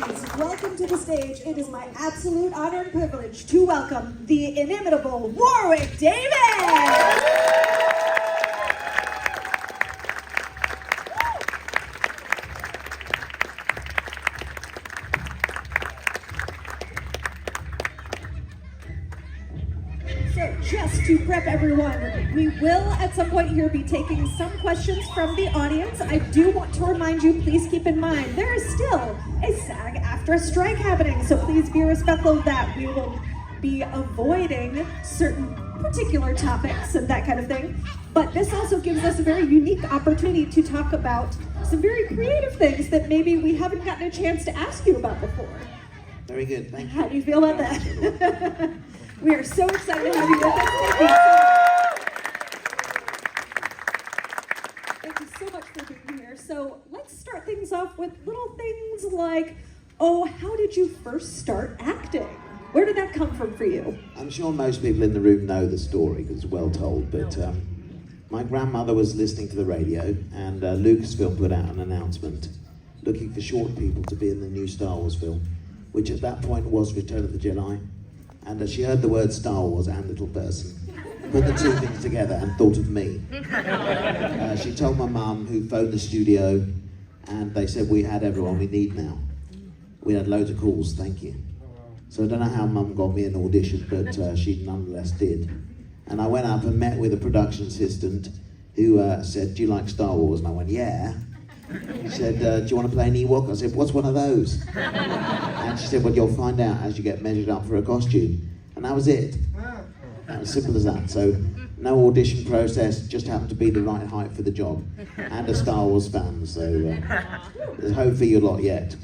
please welcome to the stage, it is my absolute honor and privilege to welcome the inimitable Warwick Davis! So just to prep everyone, we will at some point here be taking some questions from the audience. I do want to remind you, please keep in mind, there is still a SAG-AFTRA strike happening, so please be respectful of that. We will be avoiding certain particular topics and that kind of thing, but this also gives us a very unique opportunity to talk about some very creative things that maybe we haven't gotten a chance to ask you about before. Very good, thank you. How do you feel about that? We are so excited to have you with us. Thank you so much for being here. So let's start things off with little things like, oh, how did you first start acting? Where did that come from for you? I'm sure most people in the room know the story because it's well told, but my grandmother was listening to the radio and Lucasfilm put out an announcement looking for short people to be in the new Star Wars film, which at that point was Return of the Jedi. And she heard the word Star Wars and little person, put the two things together and thought of me. She told my mum, who phoned the studio, and they said, we had everyone we need now. We had loads of calls, thank you. So I don't know how mum got me an audition, but she nonetheless did. And I went up and met with a production assistant who said, do you like Star Wars? And I went, yeah. She said, do you want to play an Ewok? I said, what's one of those? And she said, well, you'll find out as you get measured up for a costume. And that was it. As simple as that. So, no audition process, just happened to be the right height for the job. And a Star Wars fan, so there's hope for you lot yet.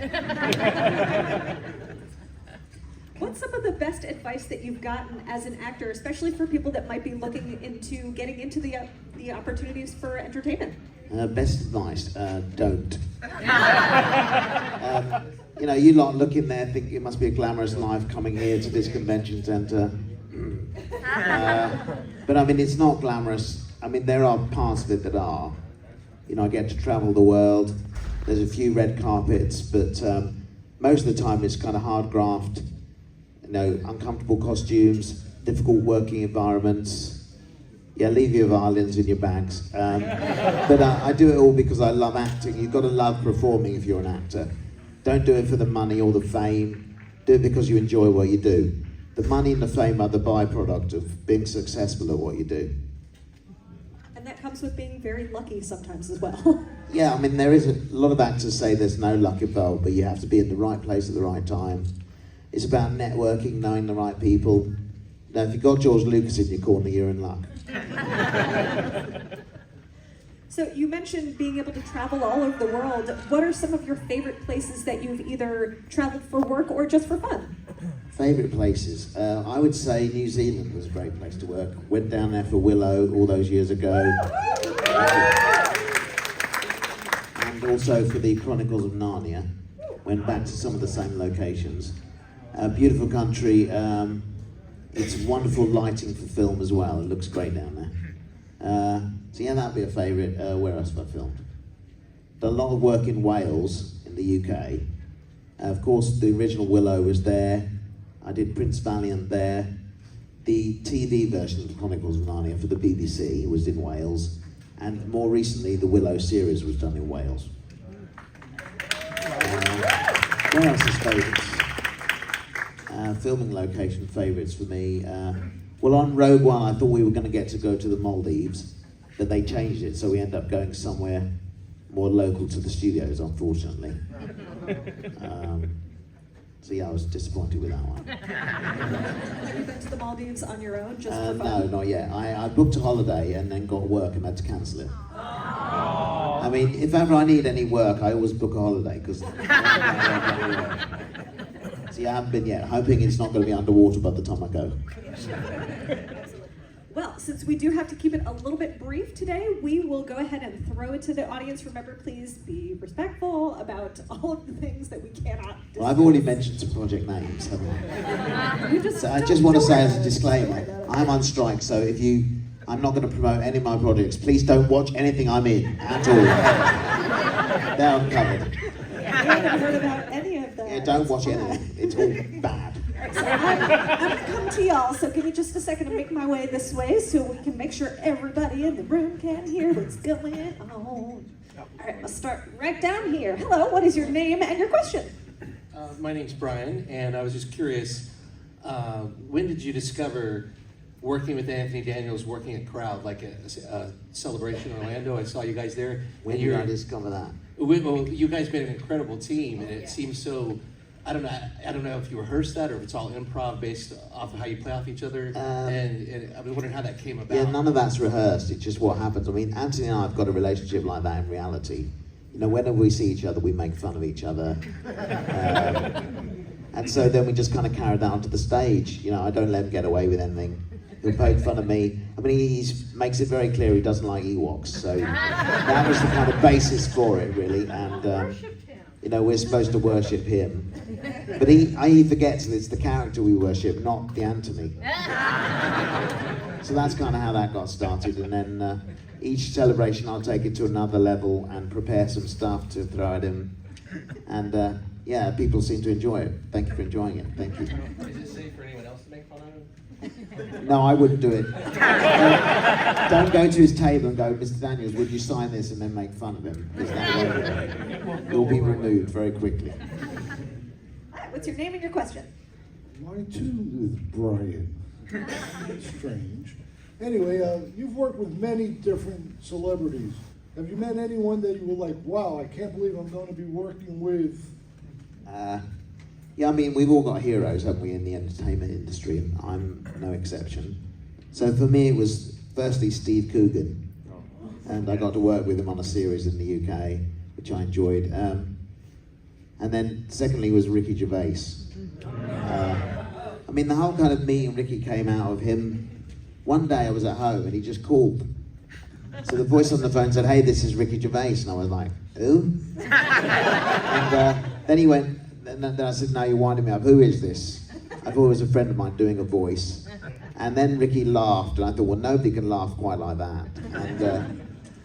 What's some of the best advice that you've gotten as an actor, especially for people that might be looking into getting into the opportunities for entertainment? Best advice, don't. You know, you lot look in there, think it must be a glamorous life coming here to this convention centre. But I mean, it's not glamorous. I mean, there are parts of it that are. You know, I get to travel the world. There's a few red carpets, but most of the time it's kind of hard graft. You know, uncomfortable costumes, difficult working environments. Yeah, leave your violins in your bags. But I do it all because I love acting. You've got to love performing if you're an actor. Don't do it for the money or the fame. Do it because you enjoy what you do. The money and the fame are the byproduct of being successful at what you do. And that comes with being very lucky sometimes as well. Yeah, I mean, there is a lot of actors say there's no luck involved, but you have to be in the right place at the right time. It's about networking, knowing the right people. Now, if you've got George Lucas in your corner, you're in luck. So you mentioned being able to travel all over the world. What are some of your favorite places that you've either traveled for work or just for fun? Favourite places? I would say New Zealand was a great place to work. Went down there for Willow all those years ago. And also for the Chronicles of Narnia. Went back to some of the same locations. Beautiful country. It's wonderful lighting for film as well. It looks great down there. So yeah, that'd be a favourite. Where else have I filmed? Done a lot of work in Wales, in the UK. Of course, the original Willow was there. I did Prince Valiant there. The TV version of the Chronicles of Narnia for the BBC was in Wales. And more recently, the Willow series was done in Wales. Where else is favourites? Filming location favourites for me. Well, on Rogue One, I thought we were going to go to the Maldives, but they changed it, so we ended up going somewhere more local to the studios, unfortunately. So yeah, I was disappointed with that one. Have you been to the Maldives on your own, just for fun? No, not yet. I booked a holiday and then got work and had to cancel it. I mean, if ever I need any work, I always book a holiday, because... See, I haven't been yet, hoping it's not going to be underwater by the time I go. Well, since we do have to keep it a little bit brief today, we will go ahead and throw it to the audience. Remember, please be respectful about all of the things that we cannot discuss. Well, I've already mentioned some project names, haven't I? So I just want to say as a disclaimer, I'm on strike, so if you... I'm not going to promote any of my projects. Please don't watch anything I'm in, at all. They're uncovered. I haven't heard about any of that. Yeah, don't watch anything. It's all bad. So I'm gonna come to y'all, so give me just a second to make my way this way so we can make sure everybody in the room can hear what's going on. All right, let's start right down here. Hello, what is your name and your question? My name's Brian, and I was just curious, when did you discover working with Anthony Daniels, working at Crowd, like a celebration in Orlando? I saw you guys there. When did I discover that? Well, you guys made an incredible team, and it seems so. I don't know if you rehearsed that or if it's all improv based off of how you play off each other. And I was wondering how that came about. Yeah, none of that's rehearsed. It's just what happens. I mean, Anthony and I have got a relationship like that in reality. You know, whenever we see each other, we make fun of each other. And so then we just kind of carry that onto the stage. You know, I don't let him get away with anything. He'll poke fun of me. I mean, he makes it very clear he doesn't like Ewoks. So that was the kind of basis for it, really. And, you know, we're supposed to worship him. But he forgets that it's the character we worship, not the Anthony. So that's kind of how that got started. And then each celebration I'll take it to another level and prepare some stuff to throw at him. And yeah, people seem to enjoy it. Thank you for enjoying it. Thank you. Is it safe for anyone else to make fun of him? No, I wouldn't do it. Don't go to his table and go, Mr. Daniels, would you sign this, and then make fun of him? Because that will be removed very quickly. All right, what's your name and your question? Mine too is Brian. Strange. Anyway, you've worked with many different celebrities. Have you met anyone that you were like, wow, I can't believe I'm going to be working with? Yeah, I mean, we've all got heroes, haven't we, in the entertainment industry, and I'm no exception. So for me, it was firstly Steve Coogan, and I got to work with him on a series in the UK, which I enjoyed. And then secondly was Ricky Gervais. I mean, the whole kind of me and Ricky came out of him. One day I was at home and he just called. So the voice on the phone said, hey, this is Ricky Gervais. And I was like, who? And then he went, and then I said, no, you're winding me up. Who is this? I thought it was a friend of mine doing a voice. And then Ricky laughed, and I thought, well, nobody can laugh quite like that.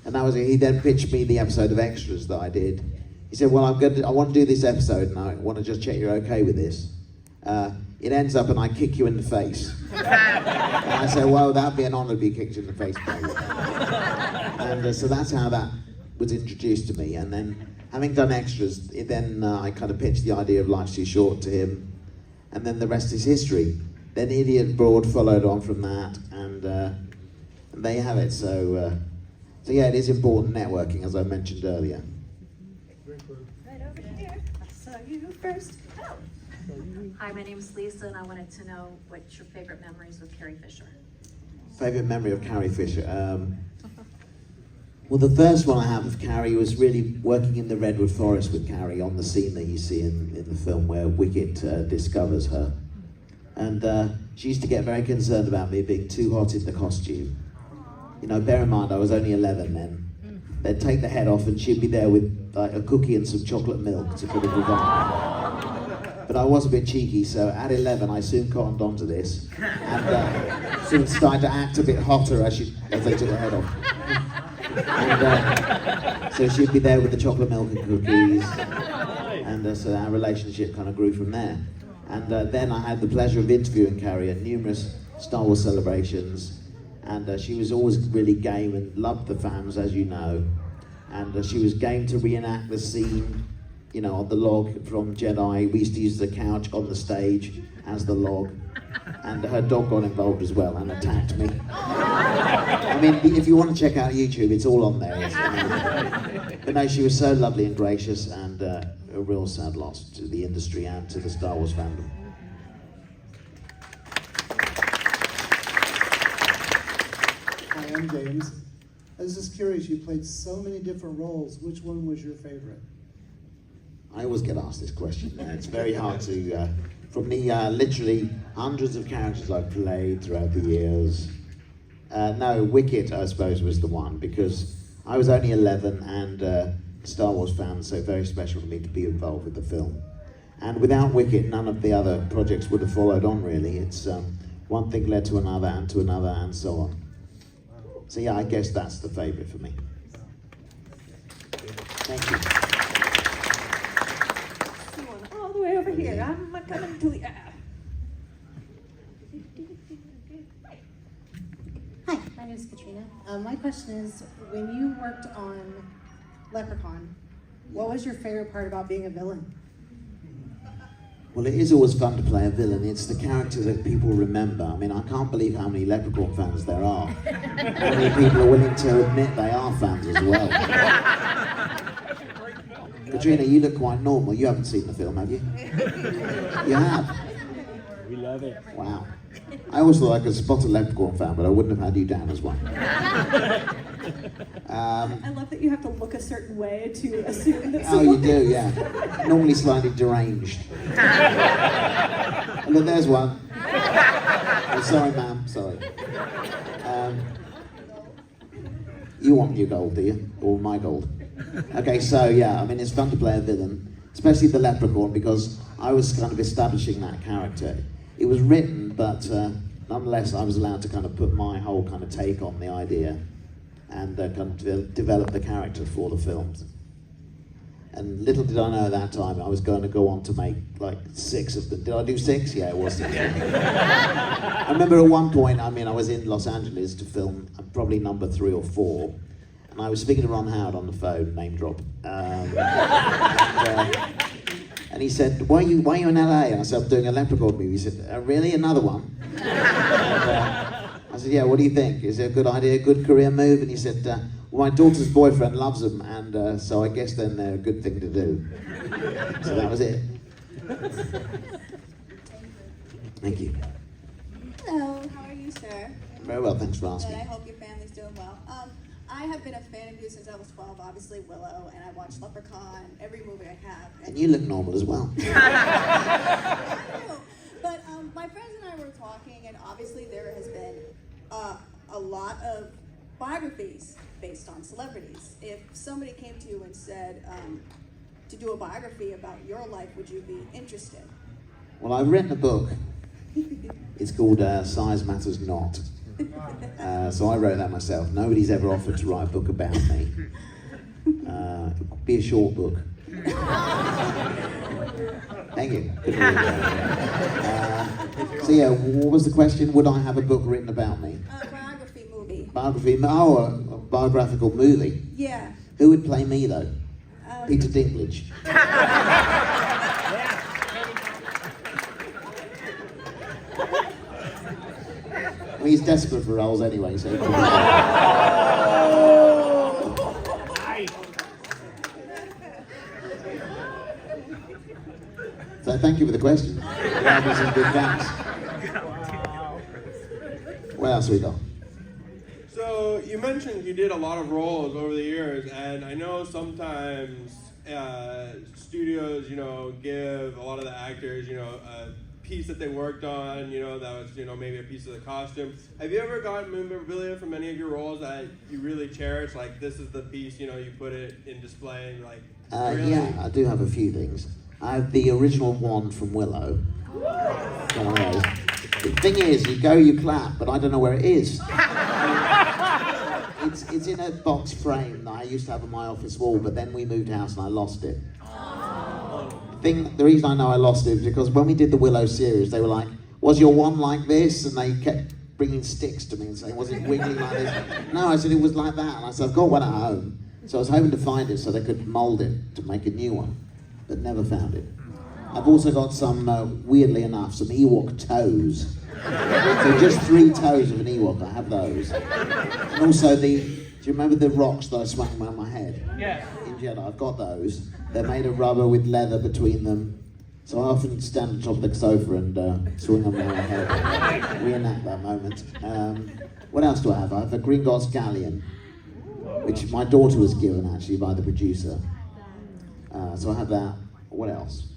And that was it. He then pitched me the episode of Extras that I did. He said, well, I want to do this episode, and I want to just check you're okay with this. It ends up, and I kick you in the face. And I said, well, that'd be an honor to be kicked in the face, baby. And so that's how that was introduced to me. And then, having done Extras, I kind of pitched the idea of Life's Too Short to him, and then the rest is history. Then Idiot Broad followed on from that, and there you have it. So yeah, it is important networking, as I mentioned earlier. Right over here. I saw you first. Oh. Hi, my name's Lisa, and I wanted to know what your favorite memories with Carrie Fisher. Favorite memory of Carrie Fisher? Well, the first one I have of Carrie was really working in the Redwood Forest with Carrie on the scene that you see in the film where Wicket discovers her. And she used to get very concerned about me being too hot in the costume. You know, bear in mind, I was only 11 then. They'd take the head off and she'd be there with like a cookie and some chocolate milk to put it on. But I was a bit cheeky, so at 11 I soon cottoned onto this and sort of started to act a bit hotter as they took the head off. And so she'd be there with the chocolate milk and cookies, and so our relationship kind of grew from there. And then I had the pleasure of interviewing Carrie at numerous Star Wars celebrations, and she was always really game and loved the fans, as you know. And she was game to reenact the scene, you know, on the log from Jedi. We used to use the couch on the stage as the log. And her dog got involved as well and attacked me. I mean, if you want to check out YouTube, it's all on there. But no, she was so lovely and gracious, and a real sad loss to the industry and to the Star Wars fandom. Hi, I'm James. I was just curious, you played so many different roles. Which one was your favorite? I always get asked this question. It's very hard to, from the literally hundreds of characters I've played throughout the years. No, Wicket, I suppose, was the one, because I was only 11 and a Star Wars fan, so very special for me to be involved with the film. And without Wicket, none of the other projects would have followed on, really. It's one thing led to another and so on. So yeah, I guess that's the favourite for me. Thank you. Someone all the way over over here. I'm coming to you. Hi, my name is Katrina. My question is, when you worked on Leprechaun, what was your favorite part about being a villain? Well, it is always fun to play a villain. It's the character that people remember. I mean, I can't believe how many Leprechaun fans there are. How many people are willing to admit they are fans as well. Katrina, you look quite normal. You haven't seen the film, have you? You have? We love it. Wow. I always thought I could spot a Leprechaun fan, but I wouldn't have had you down as one. I love that you have to look a certain way to assume that Oh, you someone do, yeah. Normally slightly deranged. Oh, look, there's one. Oh, sorry, ma'am, sorry. You want your gold, do you? Or my gold? Okay, so yeah, I mean, it's fun to play a villain, especially the Leprechaun, because I was kind of establishing that character. It was written, but nonetheless, I was allowed to kind of put my whole kind of take on the idea and kind of develop the character for the films. And little did I know at that time, I was going to go on to make like 6 of them. Did I do 6? Yeah, it was 6. I remember at one point, I mean, I was in Los Angeles to film probably number 3 or 4, and I was speaking to Ron Howard on the phone, name drop. And he said, why are you in LA? And I said, I'm doing a Leprechaun movie. He said, really, another one? And, I said, yeah, what do you think? Is it a good idea, a good career move? And he said, well, my daughter's boyfriend loves them, and so I guess then they're a good thing to do. So that was it. Thank you. Hello, how are you, sir? Very well, thanks for Good, asking. I hope your family's doing well. I have been a fan of you since I was 12, obviously Willow, and I watched Leprechaun, every movie I have. And you look normal as well. I know. But my friends and I were talking, and obviously there has been a lot of biographies based on celebrities. If somebody came to you and said to do a biography about your life, would you be interested? Well, I've written a book. It's called Size Matters Not. So I wrote that myself. Nobody's ever offered to write a book about me. It could be a short book. Thank you. So yeah, what was the question? Would I have a book written about me? Biography movie. Biography? Oh, a biographical movie. Yeah. Who would play me though? Peter Dinklage. Well, he's desperate for roles anyway, so. So thank you for the question. That was some good facts. What else have we got? So you mentioned you did a lot of roles over the years, and I know sometimes studios, give a lot of the actors, a piece that they worked on, that was, maybe a piece of the costume. Have you ever gotten memorabilia from any of your roles that you really cherish? Like, this is the piece, you put it in display, like, really? Yeah, I do have a few things. I have the original wand from Willow. One of those. The thing is, you go, you clap, but I don't know where it is. It's in a box frame that I used to have on my office wall, but then we moved house and I lost it. The reason I know I lost it is because when we did the Willow series, they were like, was your wand like this? And they kept bringing sticks to me and saying, was it wiggling like this? No, I said, it was like that. And I said, I've got one at home. So I was hoping to find it so they could mould it to make a new one, but never found it. I've also got some, weirdly enough, some Ewok toes. So just 3 toes of an Ewok, I have those. And also do you remember the rocks that I swung around my head? Yeah. In Jedi, I've got those. They're made of rubber with leather between them. So I often stand on top of the sofa and swing them around my head. Reenact that moment. What else do I have? I have a Gringotts galleon, which my daughter was given actually by the producer. So I have that. What else?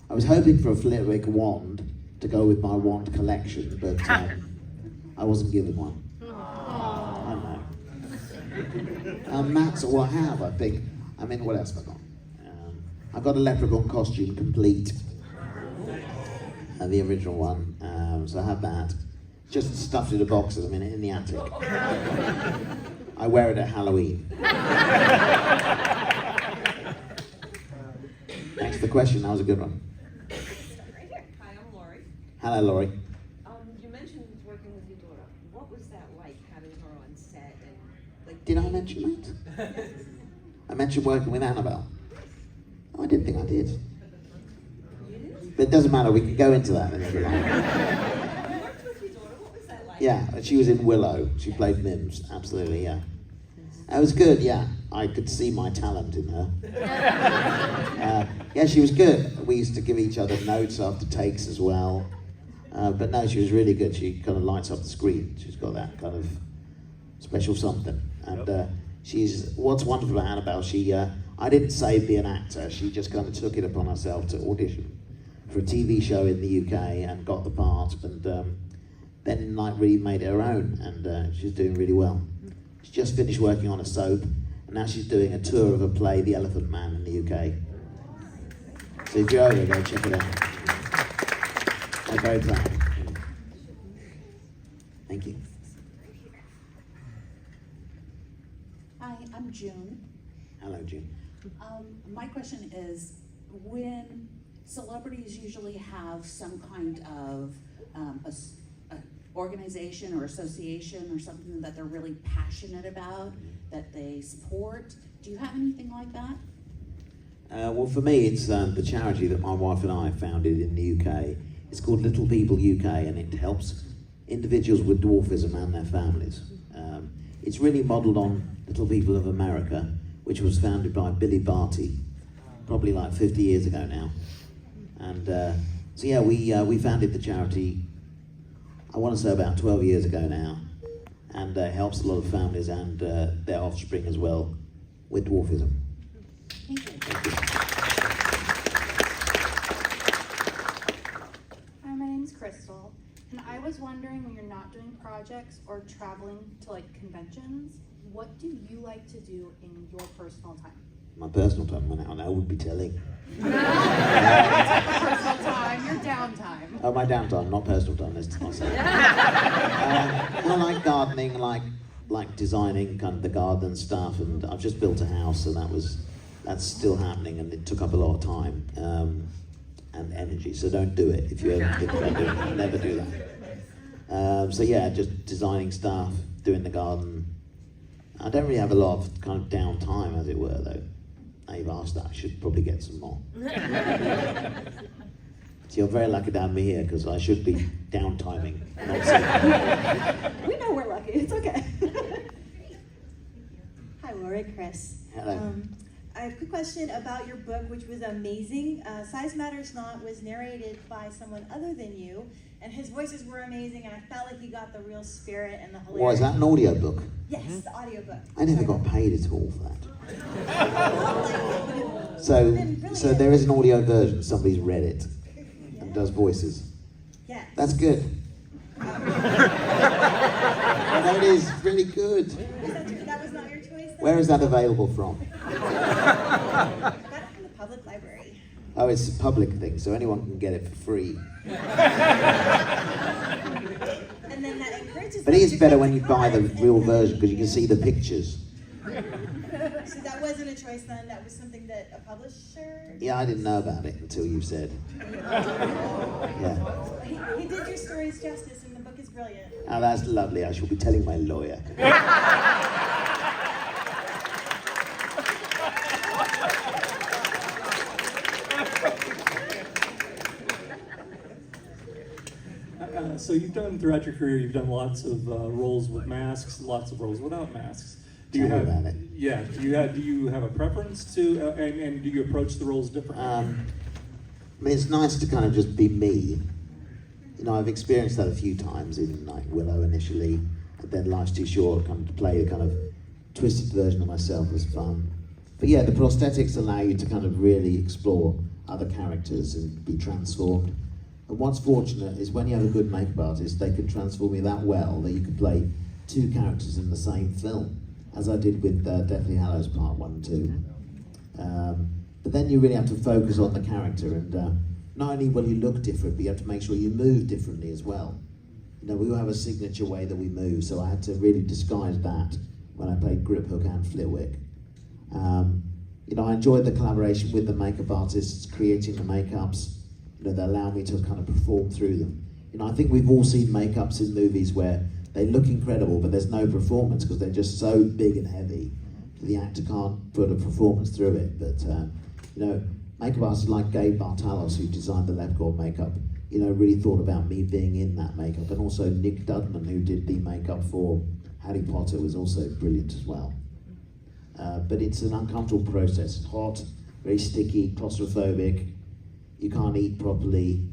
I was hoping for a Flitwick wand to go with my wand collection, but I wasn't given one. I don't know. That's all I have, I think. I mean, what else have I got? I've got a leprechaun costume complete, the original one, so I have that. Just stuffed in a box at the minute in the attic. I wear it at Halloween. Thanks for the question, that was a good one. Hello, Laurie. You mentioned working with your daughter. What was that like, having her on set and like? Did I mention that? I mentioned working with Annabelle. Oh, I didn't think I did. But it doesn't matter, we can go into that if you like. You worked with your daughter. What was that like? Yeah, she was in Willow. She played Mims, absolutely, yeah. It was good, yeah. I could see my talent in her. Yeah, she was good. We used to give each other notes after takes as well. But no, she was really good. She kind of lights up the screen. She's got that kind of special something. And what's wonderful about Annabelle, I didn't say be an actor. She just kind of took it upon herself to audition for a TV show in the UK and got the part, and then like really made it her own, and she's doing really well. She just finished working on a soap, and now she's doing a tour of a play, The Elephant Man, in the UK. So if you're over, go check it out. I'm very proud. Thank you. Hi, I'm June. Hello, Jim. My question is, when celebrities usually have some kind of a organization or association or something that they're really passionate about, that they support, do you have anything like that? Well, for me, it's the charity that my wife and I founded in the UK. It's called Little People UK, and it helps individuals with dwarfism and their families. It's really modelled on Little People of America, which was founded by Billy Barty, probably like 50 years ago now. And so yeah, we founded the charity, I want to say about 12 years ago now, and helps a lot of families and their offspring as well with dwarfism. Thank you. Thank you. Hi, my name's Crystal, and I was wondering, when you're not doing projects or traveling to like conventions, what do you like to do in your personal time? My personal time went out and I would be telling. Personal time, your downtime. Oh, my downtime, not personal time, let's not say that. I like gardening, like designing kind of the garden stuff, and I've just built a house, and that's still happening, and it took up a lot of time and energy, so don't do it. If you ever think about doing it, never do that. So yeah, just designing stuff, doing the garden. I don't really have a lot of kind of downtime, as it were, though. Now you've asked that, I should probably get some more. So you're very lucky to have me here, because I should be downtiming. We know we're lucky, it's okay. Hi, Warwick, Chris. Hello. I have a quick question about your book, which was amazing. Size Matters Not was narrated by someone other than you, and his voices were amazing, and I felt like he got the real spirit and the hilarity. Why, is that an audio book? Yes, the audiobook. I never got paid at all for that. So there is an audio version, somebody's read it and does voices. Yes. That's good. That is really good. That was not your choice, then? Where is that available from? I got it from the public library. Oh, it's a public thing, so anyone can get it for free. And then that encourages But it is them to better go when to you buy the cards real and- version, because you can see the pictures. So that wasn't a choice then, that was something that a publisher? Yeah, I didn't know about it until you said. Yeah. He did your stories justice, and the book is brilliant. Oh, that's lovely. I shall be telling my lawyer. So you've done, throughout your career, you've done lots of roles with masks, lots of roles without masks. Do you Tell me have, about it. Yeah, do you have a preference to, and do you approach the roles differently? I mean, it's nice to kind of just be me. You know, I've experienced that a few times in like Willow initially, and then Life's Too Short, kind of to play a kind of twisted version of myself was fun. But yeah, the prosthetics allow you to kind of really explore other characters and be transformed. And what's fortunate is when you have a good makeup artist, they can transform you that well that you can play two characters in the same film, as I did with Deathly Hallows Part 1 and 2. But then you really have to focus on the character, and not only will you look different, but you have to make sure you move differently as well. You know, we all have a signature way that we move, so I had to really disguise that when I played Grip Hook and Flitwick. You know, I enjoyed the collaboration with the makeup artists, creating the makeups. You know, they allow me to kind of perform through them. You know, I think we've all seen makeups in movies where they look incredible, but there's no performance because they're just so big and heavy. The actor can't put a performance through it. But you know, makeup artists like Gabe Bartalos, who designed the Leprechaun makeup, you know, really thought about me being in that makeup, and also Nick Dudman, who did the makeup for Harry Potter, was also brilliant as well. But it's an uncomfortable process. Hot, very sticky, claustrophobic. You can't eat properly.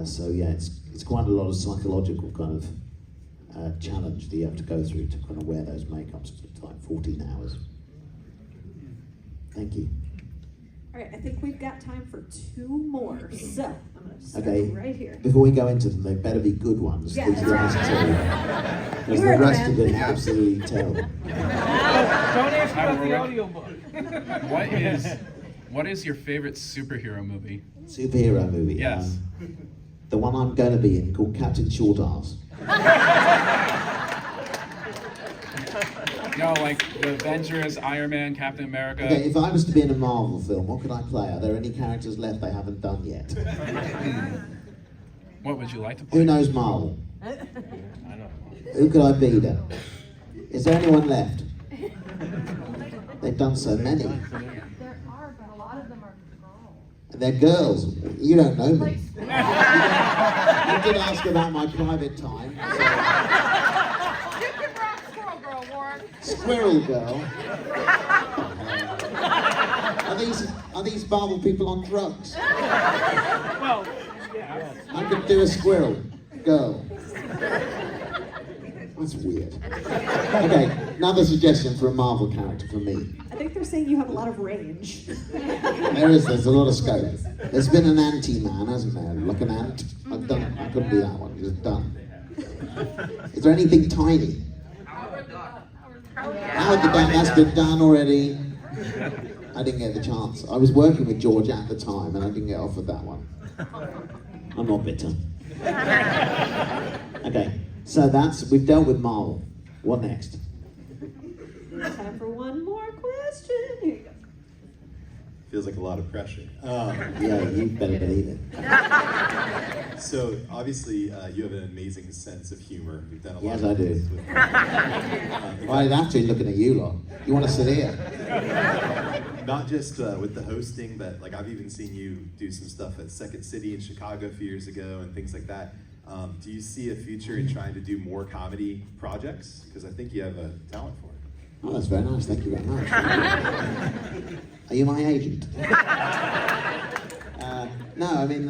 So yeah, it's quite a lot of psychological kind of challenge that you have to go through to kind of wear those makeups for like 14 hours. Thank you. All right, I think we've got time for 2 more. So I'm going to start Okay, right here. before we go into them, they better be good ones. Yeah, These last two. Because the rest of it are absolutely terrible. Don't ask about the audiobook. What is your favorite superhero movie? Superhero movie? Yes. The one I'm going to be in, called Captain Short Arse. No, like the Avengers, Iron Man, Captain America. Okay, if I was to be in a Marvel film, what could I play? Are there any characters left they haven't done yet? What would you like to play? Who knows Marvel? I don't know. Who could I be then? Is there anyone left? They've done so many. There are, but a lot of them are girls. They're girls. You don't know me. You did ask about my private time. You can rock Squirrel Girl, Warren. Squirrel Girl. Are these Marvel people on drugs? Well, yeah. I could do a squirrel girl. That's weird. Okay, another suggestion for a Marvel character for me. I think they're saying you have a lot of range. There's a lot of scope. There's been an anti-man, hasn't there? Like an ant. I've done it. I couldn't do that one. Just done. Is there anything tiny? Howard the Duck, that's been done already. I didn't get the chance. I was working with George at the time and I didn't get offered that one. I'm not bitter. Okay, so we've dealt with Marvel. What next? Time for one more question. Here you go. Feels like a lot of pressure. Yeah, you better believe it. So obviously you have an amazing sense of humor. You've done a lot. Yes, of I do. things with, I'd actually looking at you lot. You want to sit here? not just with the hosting, but like I've even seen you do some stuff at Second City in Chicago a few years ago and things like that. Do you see a future in trying to do more comedy projects? Because I think you have a talent for it. Oh, that's very nice. Thank you very much. Are you my agent? No, I mean,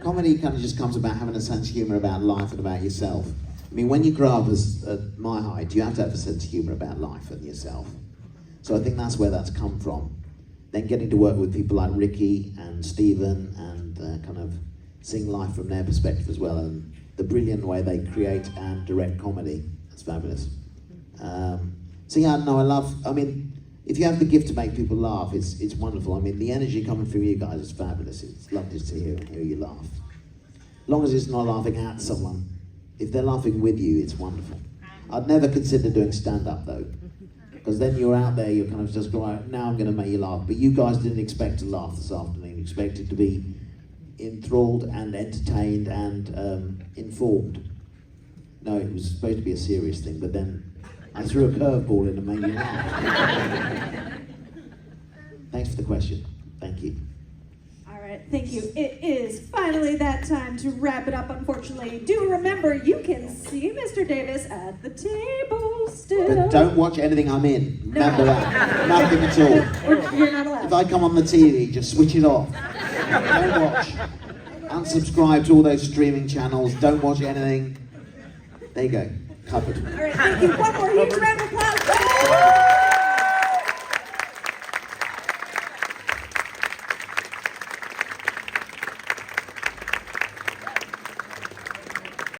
comedy kind of just comes about having a sense of humour about life and about yourself. I mean, when you grow up at my height, you have to have a sense of humour about life and yourself. So I think that's where that's come from. Then getting to work with people like Ricky and Stephen and kind of seeing life from their perspective as well, and the brilliant way they create and direct comedy. That's fabulous. So yeah, no, I mean, if you have the gift to make people laugh, it's wonderful. I mean, the energy coming from you guys is fabulous. It's lovely to hear you laugh. As long as it's not laughing at someone, if they're laughing with you, it's wonderful. I'd never consider doing stand-up though, because then you're out there, you're kind of just going, now I'm going to make you laugh. But you guys didn't expect to laugh this afternoon. You expected to be enthralled and entertained and informed. No, it was supposed to be a serious thing, but then I threw a curveball in and made you laugh. Thanks for the question. Thank you. All right, thank you. It is finally that time to wrap it up, unfortunately. Do remember, you can see Mr. Davis at the table still. But don't watch anything I'm in. Remember that. Nothing at all. You're not allowed. If I come on the TV, just switch it off. Don't watch. Unsubscribe to all those streaming channels. Don't watch anything. There you go. Covered. All right, thank you. One more huge round of applause.